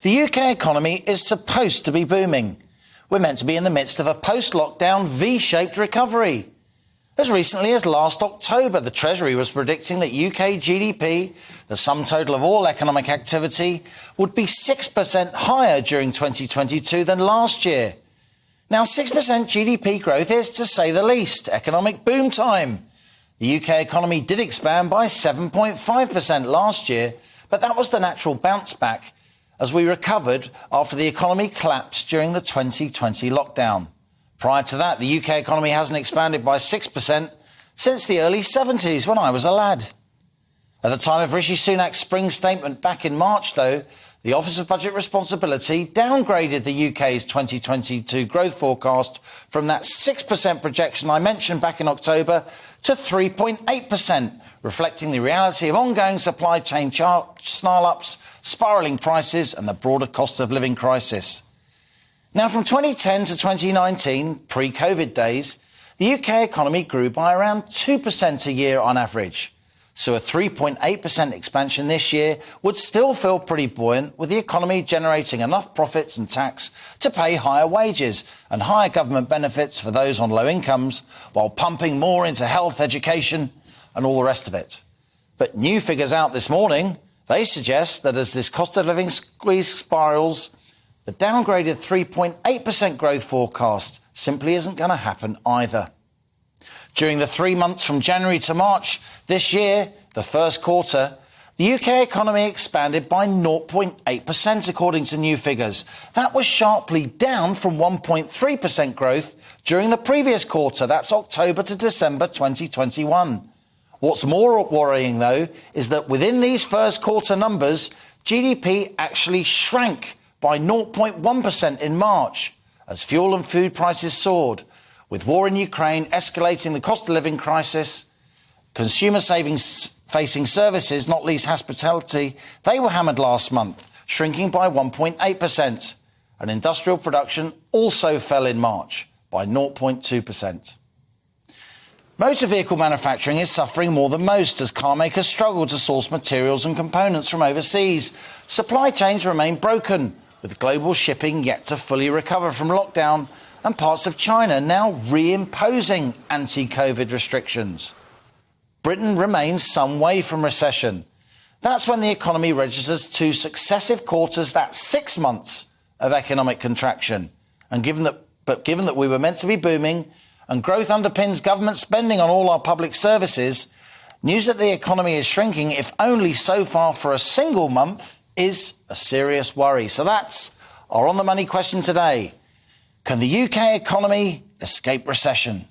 The UK economy is supposed to be booming. We're meant to be in the midst of a post-lockdown V-shaped recovery. As recently as last October, the Treasury was predicting that UK GDP, the sum total of all economic activity, would be 6% higher during 2022 than last year. Now, 6% GDP growth is, to say the least, economic boom time. The UK economy did expand by 7.5% last year, but that was the natural bounce back as we recovered after the economy collapsed during the 2020 lockdown. Prior to that, the UK economy hasn't expanded by 6% since the early 70s, when I was a lad. At the time of Rishi Sunak's spring statement back in March, though, the Office of Budget Responsibility downgraded the UK's 2022 growth forecast from that 6% projection I mentioned back in October to 3.8%, reflecting the reality of ongoing supply chain snarl-ups, spiralling prices and the broader cost of living crisis. Now, from 2010 to 2019, pre-COVID days, the UK economy grew by around 2% a year on average. So a 3.8% expansion this year would still feel pretty buoyant, with the economy generating enough profits and tax to pay higher wages and higher government benefits for those on low incomes, while pumping more into health, education and all the rest of it. But new figures out this morning, they suggest that as this cost of living squeeze spirals, the downgraded 3.8% growth forecast simply isn't going to happen either. During the 3 months from January to March this year, the first quarter, the UK economy expanded by 0.8% according to new figures. That was sharply down from 1.3% growth during the previous quarter, that's October to December 2021. What's more worrying, though, is that within these first quarter numbers, GDP actually shrank by 0.1% in March as fuel and food prices soared. With war in Ukraine escalating the cost of living crisis, consumer savings facing services, not least hospitality, they were hammered last month, shrinking by 1.8%. And industrial production also fell in March by 0.2%. Motor vehicle manufacturing is suffering more than most as car makers struggle to source materials and components from overseas. Supply chains remain broken, with global shipping yet to fully recover from lockdown and parts of China now reimposing anti-COVID restrictions. Britain remains some way from recession. That's when the economy registers 2 successive quarters, that's 6 months of economic contraction. And given that we were meant to be booming and growth underpins government spending on all our public services, news that the economy is shrinking, if only so far for a single month, is a serious worry. So that's our On the Money question today. Can the UK economy escape recession?